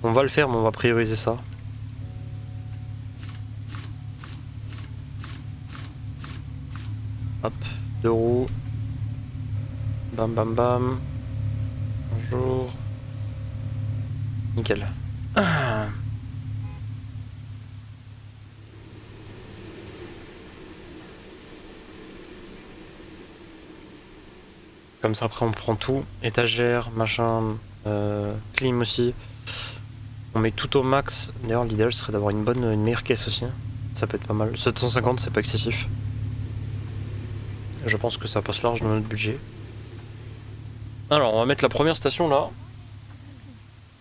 On va le faire, mais on va prioriser ça. Hop, 2 roues. Bam bam bam. Bonjour. Nickel. Ah. Comme ça après on prend tout. Étagère, machin, clim aussi. On met tout au max. D'ailleurs l'idéal serait d'avoir une meilleure caisse aussi. Ça peut être pas mal. 750 c'est pas excessif. Je pense que ça passe large dans notre budget. Alors on va mettre la première station là.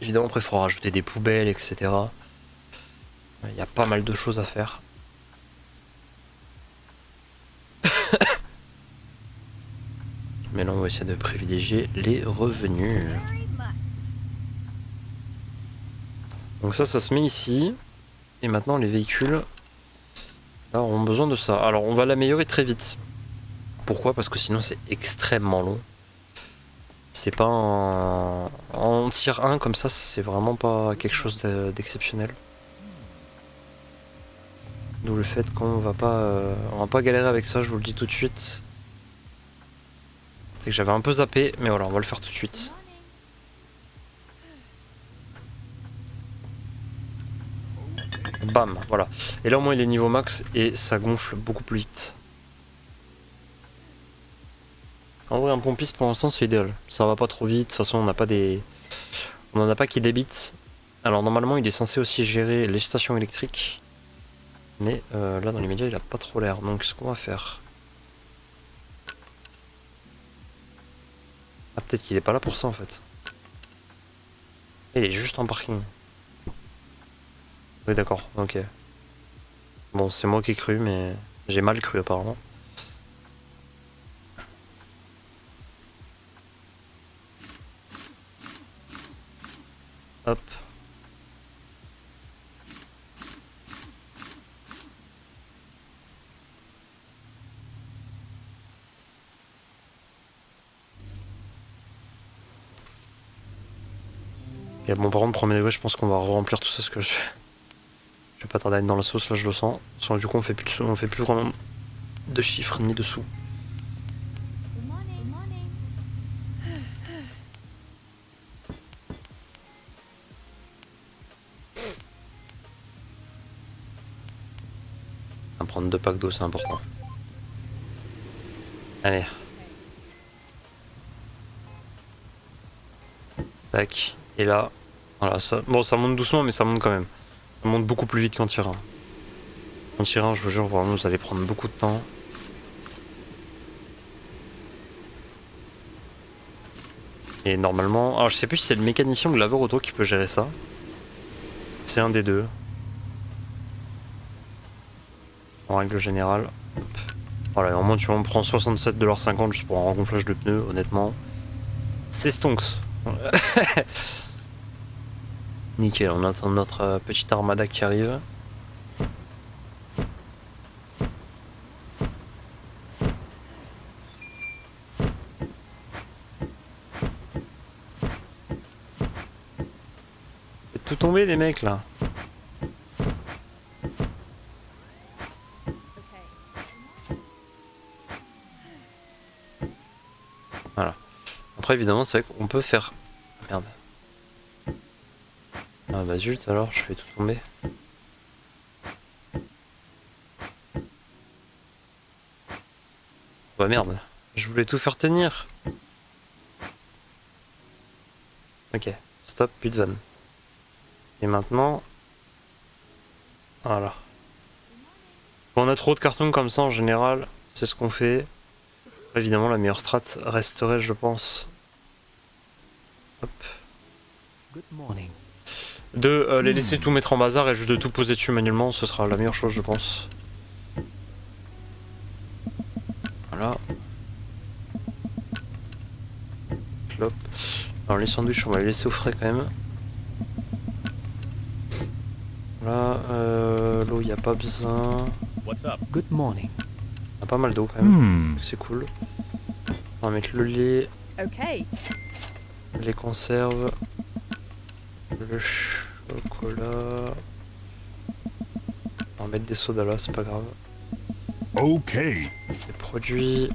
Évidemment après il faudra rajouter des poubelles etc. Il y a pas mal de choses à faire. Mais là on va essayer de privilégier les revenus. Donc ça se met ici. Et maintenant les véhicules là, auront besoin de ça. Alors on va l'améliorer très vite. Pourquoi? Parce que sinon c'est extrêmement long. C'est pas un... En tier 1 comme ça, c'est vraiment pas quelque chose d'exceptionnel. D'où le fait qu'on va pas galérer avec ça, je vous le dis tout de suite. C'est que j'avais un peu zappé, mais voilà, on va le faire tout de suite. Bam, voilà. Et là au moins il est niveau max et ça gonfle beaucoup plus vite. En vrai un pompiste pour l'instant c'est idéal. Ça va pas trop vite, de toute façon on n'a pas des... On en a pas qui débitent. Alors normalement il est censé aussi gérer les stations électriques. Mais là dans les médias il a pas trop l'air. Donc ce qu'on va faire... Ah peut-être qu'il est pas là pour ça en fait. Il est juste en parking. Oui d'accord, ok. Bon c'est moi qui ai cru mais j'ai mal cru apparemment. Hop. Et bon, par contre, premier degré, je pense qu'on va remplir tout ça parce que je vais pas tarder à être dans la sauce, là je le sens. Parce que du coup, on fait plus vraiment de chiffres ni de sous. Good morning. Good morning. On va prendre 2 packs d'eau, c'est important. Allez. Tac. Et là, voilà, ça, bon, ça monte doucement, mais ça monte quand même. Ça monte beaucoup plus vite qu'en tir 1. En tir 1, je vous jure, vraiment, vous allez prendre beaucoup de temps. Et normalement, alors je sais plus si c'est le mécanicien ou le laveur auto qui peut gérer ça. C'est un des deux. En règle générale. Hop. Voilà, et au moins tu vois, on prend 67,50$ juste pour un rengonflage de pneus, honnêtement. C'est stonks. Nickel, on attend notre petite armada qui arrive. Faites tout tomber les mecs là. Okay. Voilà. Après évidemment c'est vrai qu'on peut faire... Merde. Ah bah zut alors, je fais tout tomber. Bah merde, je voulais tout faire tenir. Ok, stop, plus de vanne. Et maintenant... Voilà. Quand on a trop de cartons comme ça en général, c'est ce qu'on fait. Évidemment la meilleure strat resterait je pense... Hop. Good morning. De les laisser tout mettre en bazar et juste de tout poser dessus manuellement, ce sera la meilleure chose je pense. Voilà. Hop. Alors les sandwichs on va les laisser au frais quand même. Voilà, l'eau il n'y a pas besoin. What's up? Good morning. On a pas mal d'eau quand même, c'est cool. On va mettre le lait, Okay. les conserves, le chocolat. On va mettre des sodas là, c'est pas grave. Okay. Des produits.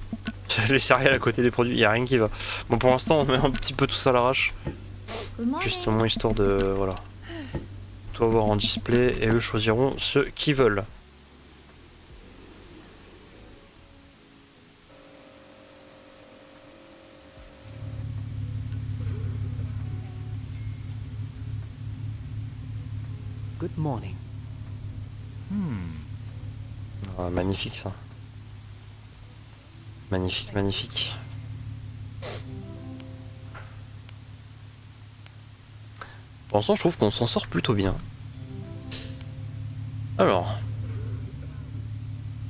Les céréales à côté des produits, il n'y a rien qui va. Bon pour l'instant on met un petit peu tout ça à l'arrache. Good morning. Justement histoire de... Voilà. Tout avoir en display et eux choisiront ceux qui veulent. Good morning. Ah, magnifique ça. Magnifique, magnifique. Pour l'instant je trouve qu'on s'en sort plutôt bien. Alors.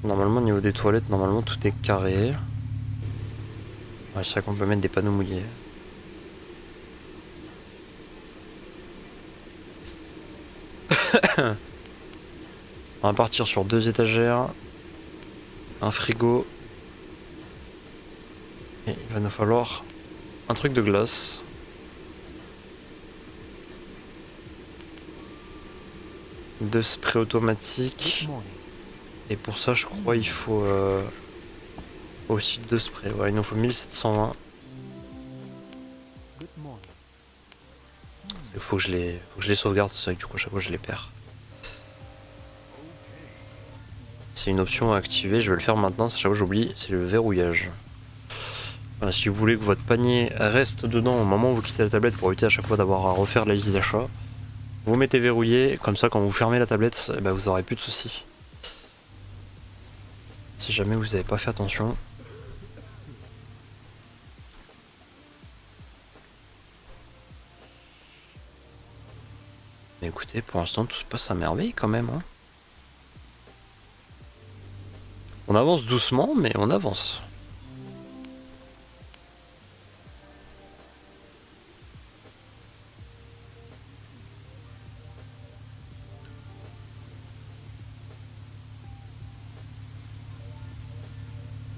Normalement au niveau des toilettes, normalement tout est carré. Ouais, c'est vrai qu'on peut mettre des panneaux mouillés. On va partir sur 2 étagères, un frigo, et il va nous falloir un truc de glace. Deux sprays automatiques, Good morning. et pour ça je crois il faut aussi 2 sprays. Ouais, il nous faut 1720. Good morning. Il faut que je les sauvegarde, c'est vrai que du coup à chaque fois je les perds. C'est une option à activer, je vais le faire maintenant, à chaque fois j'oublie, c'est le verrouillage. Voilà, si vous voulez que votre panier reste dedans au moment où vous quittez la tablette pour éviter à chaque fois d'avoir à refaire la liste d'achat, vous mettez verrouillé, comme ça quand vous fermez la tablette, eh ben, vous aurez plus de soucis. Si jamais vous n'avez pas fait attention. Mais écoutez, pour l'instant tout se passe à merveille quand même. Hein. On avance doucement, mais on avance.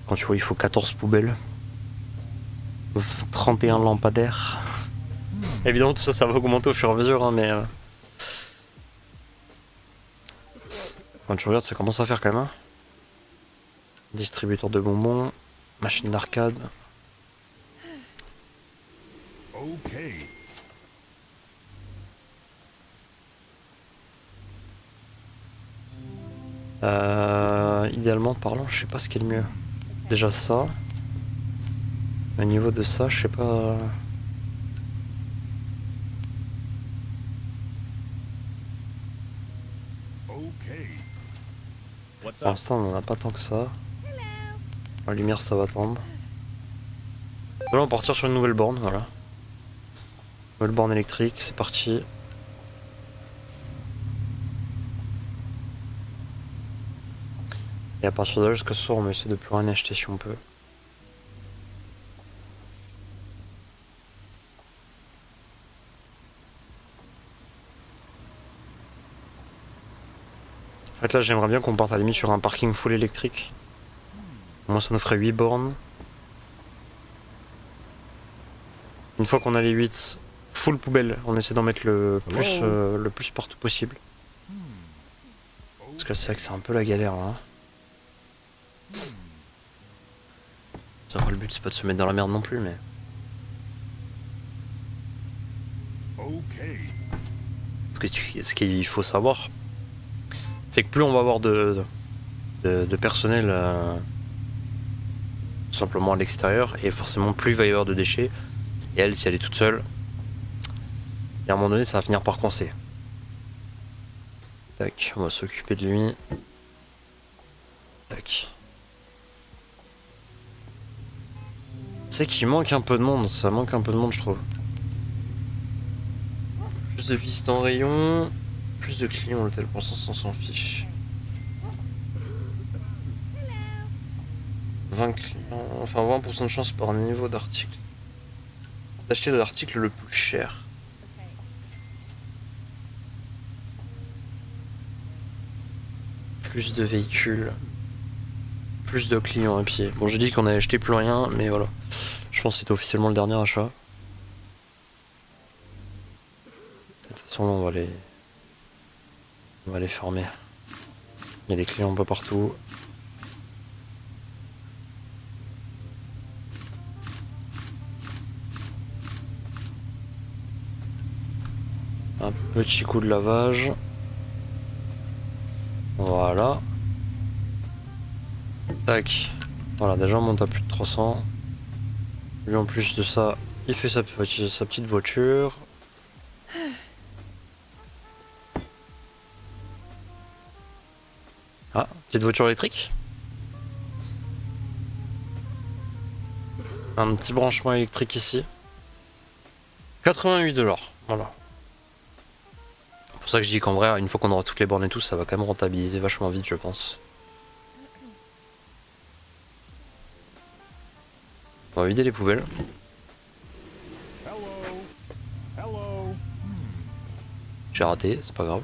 Quand tu vois, il faut 14 poubelles. 31 lampadaires. Évidemment, tout ça, ça va augmenter au fur et à mesure, hein, mais... Quand tu regardes, ça commence à faire quand même. Hein. Distributeur de bonbons, machine d'arcade. Okay. Idéalement parlant, je sais pas ce qui est le mieux. Déjà ça. Au niveau de ça, je sais pas... Okay. What's Pour up? l'instant, on en a pas tant que ça. La lumière, ça va attendre. Là, on va partir sur une nouvelle borne, voilà. Nouvelle borne électrique, c'est parti. Et à partir de là, jusqu'à ce soir, on va essayer de plus rien acheter si on peut. En fait, là, j'aimerais bien qu'on parte à la limite sur un parking full électrique. Au moins, ça nous ferait 8 bornes. Une fois qu'on a les 8, full poubelle, on essaie d'en mettre le plus partout possible. Parce que c'est vrai que c'est un peu la galère là. Ça va, le but c'est pas de se mettre dans la merde non plus, mais... Okay. Ce qu'il faut savoir, c'est que plus on va avoir de personnel tout simplement à l'extérieur, et forcément plus il va y avoir de déchets. Et elle, si elle est toute seule, et à un moment donné, ça va finir par coincer. Tac, on va s'occuper de lui. Tac. C'est qu'il manque un peu de monde, ça manque un peu de monde, je trouve. Plus de visites en rayon, plus de clients, l'hôtel pour 500 s'en fiche. 20 clients, enfin 20% de chance par niveau d'article. D'acheter l'article le plus cher. Plus de véhicules. Plus de clients à pied. Bon, j'ai dit qu'on avait acheté plus rien, mais voilà. Je pense que c'était officiellement le dernier achat. De toute façon, là, on va les fermer. Il y a des clients un peu partout. Un petit coup de lavage. Voilà. Tac. Voilà, déjà on monte à plus de 300. Lui en plus de ça, il fait sa petite voiture. Ah, petite voiture électrique. Un petit branchement électrique ici. 88$. Voilà. C'est pour ça que je dis qu'en vrai, une fois qu'on aura toutes les bornes et tout, ça va quand même rentabiliser vachement vite, je pense. On va vider les poubelles. Hello. Hello. J'ai raté, c'est pas grave.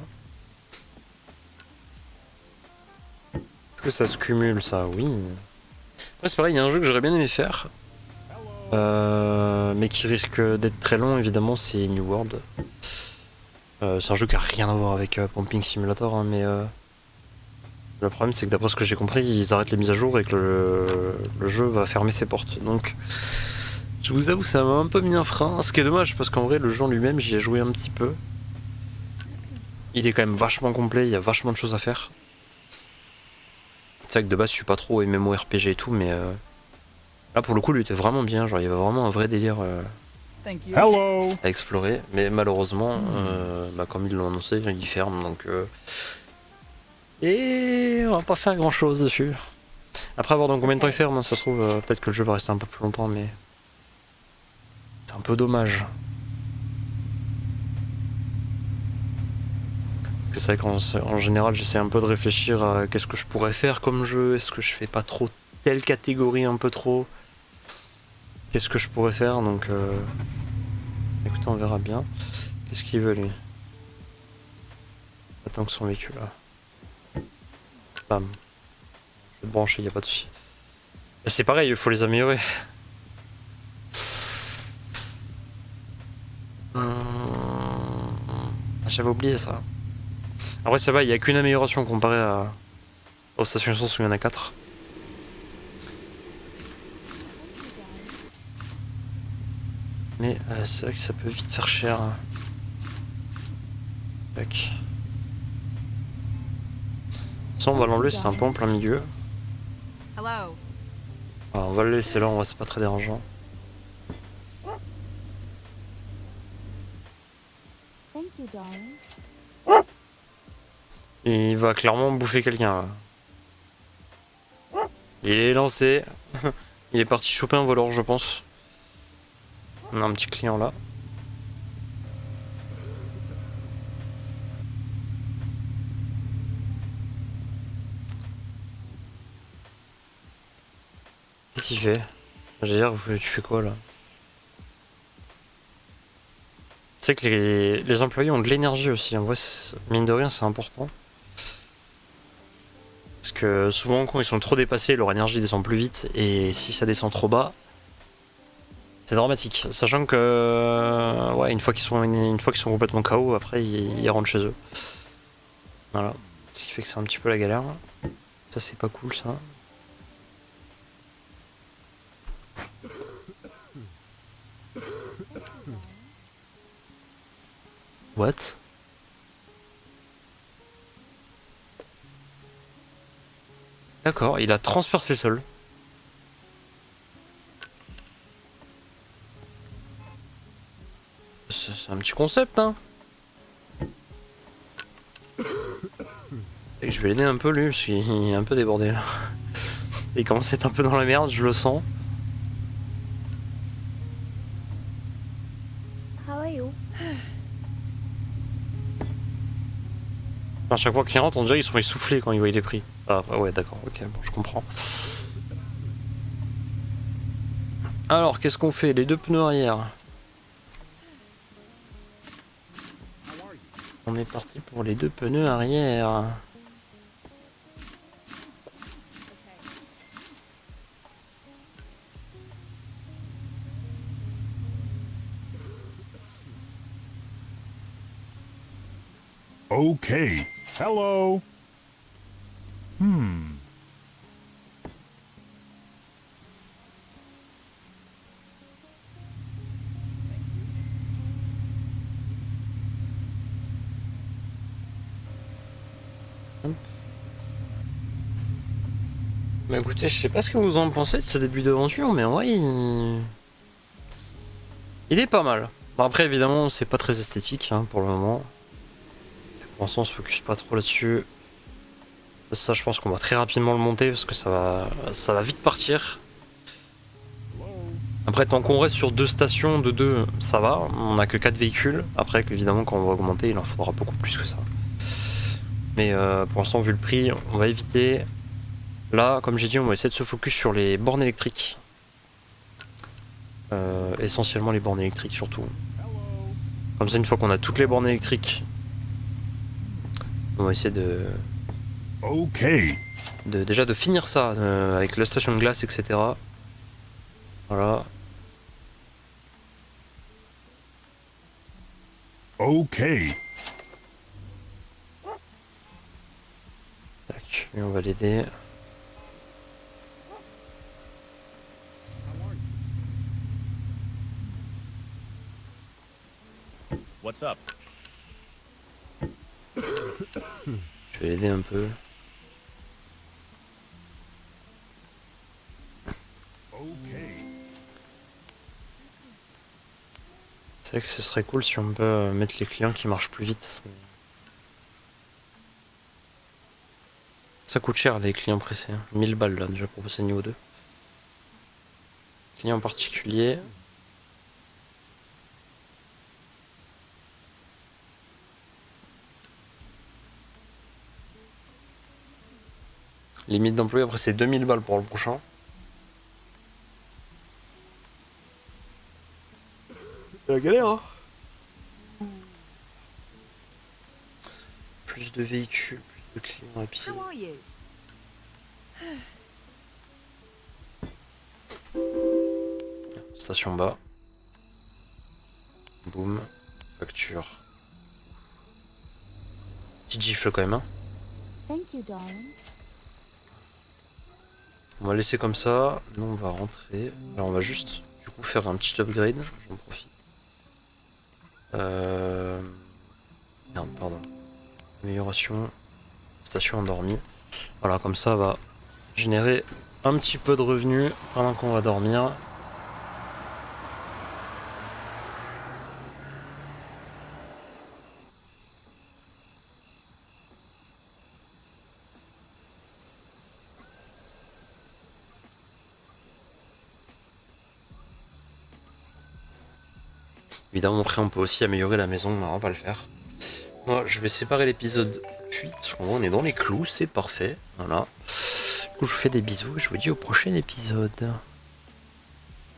Est-ce que ça se cumule ça? Oui. Ouais, c'est pareil, il y a un jeu que j'aurais bien aimé faire. Mais qui risque d'être très long, évidemment, c'est New World. C'est un jeu qui a rien à voir avec Pumping Simulator, hein, mais le problème c'est que d'après ce que j'ai compris, ils arrêtent les mises à jour et que le jeu va fermer ses portes. Donc, je vous avoue, ça m'a un peu mis un frein, ce qui est dommage parce qu'en vrai, le jeu en lui-même, j'y ai joué un petit peu. Il est quand même vachement complet, il y a vachement de choses à faire. C'est vrai que de base, je suis pas trop MMORPG et tout, mais là pour le coup, lui était vraiment bien. Genre, il y avait vraiment un vrai délire Hello. à explorer, mais malheureusement, comme ils l'ont annoncé, il ferme, donc et on va pas faire grand chose dessus. Après, voir dans combien de temps il ferme, ça se trouve, peut-être que le jeu va rester un peu plus longtemps, mais c'est un peu dommage. Parce que c'est vrai qu'en général, j'essaie un peu de réfléchir à qu'est-ce que je pourrais faire comme jeu, est-ce que je fais pas trop telle catégorie un peu trop, qu'est-ce que je pourrais faire, donc écoutez, on verra bien. Qu'est-ce qu'il veut lui? Attends que son véhicule là. Bam. Je vais brancher, y a pas de souci. C'est pareil, il faut les améliorer. j'avais oublié ça. Après ça va, il n'y a qu'une amélioration comparée aux stations essence où il y en a 4. Mais c'est vrai que ça peut vite faire cher. Tac. Ça on va l'enlever, c'est un peu en plein milieu. Hello. Alors, on va le laisser là, c'est pas très dérangeant. Thank you, darling. Et il va clairement bouffer quelqu'un. Il est lancé. Il est parti choper un voleur, je pense. On a un petit client là. Qu'est-ce qu'il fait? Je veux dire, tu fais quoi là? Tu sais que les employés ont de l'énergie aussi. En vrai, mine de rien, c'est important. Parce que souvent, quand ils sont trop dépassés, leur énergie descend plus vite. Et si ça descend trop bas, c'est dramatique. Sachant que, ouais, une fois qu'ils sont complètement KO, après, ils rentrent chez eux. Voilà. Ce qui fait que c'est un petit peu la galère. Ça, c'est pas cool, ça. What? D'accord, il a transpercé le sol. C'est un petit concept, hein. Et je vais l'aider un peu, lui, parce qu'il est un peu débordé, là. Il commence à être un peu dans la merde, je le sens. How are you? À chaque fois qu'ils rentrent, on dirait qu'ils sont essoufflés quand ils voient les prix. Ah ouais, d'accord, ok, bon, je comprends. Alors, qu'est-ce qu'on fait? Les 2 pneus arrière. On est parti pour les 2 pneus arrière. Okay. Hello. Hmm. Bah écoutez, je sais pas ce que vous en pensez de ce début d'aventure, mais en vrai, il est pas mal. Bon, après, évidemment, c'est pas très esthétique hein, pour le moment. Pour l'instant, on se focus pas trop là-dessus. Ça, je pense qu'on va très rapidement le monter parce que ça va vite partir. Après, tant qu'on reste sur 2 stations de 2, ça va. On a que 4 véhicules. Après, évidemment, quand on va augmenter, il en faudra beaucoup plus que ça. Mais pour l'instant, vu le prix, on va éviter. Là, comme j'ai dit, on va essayer de se focus sur les bornes électriques. Essentiellement les bornes électriques surtout. Comme ça, une fois qu'on a toutes les bornes électriques, on va essayer Okay. déjà de finir ça avec la station de glace, etc. Voilà. Okay. Tac, lui on va l'aider. What's up? Je vais l'aider un peu. Okay. C'est vrai que ce serait cool si on peut mettre les clients qui marchent plus vite. Ça coûte cher les clients pressés. 1000 balles là déjà pour passer niveau 2. Client particulier. Limite d'employé après c'est 2000 balles pour le prochain. C'est la galère hein. Plus de véhicules, plus de clients à pied. How are you? Station bas. Boum. Facture. Petite gifle quand même. Hein. Thank you, darling. On va laisser comme ça. Nous on va rentrer. Alors on va juste du coup faire un petit upgrade. J'en profite. Merde, pardon. Amélioration. Station endormie. Voilà, comme ça va générer un petit peu de revenus pendant qu'on va dormir. Évidemment, après, on peut aussi améliorer la maison, mais on va pas le faire. Moi, je vais séparer l'épisode 8. On est dans les clous, c'est parfait. Voilà. Du coup, je vous fais des bisous et je vous dis au prochain épisode.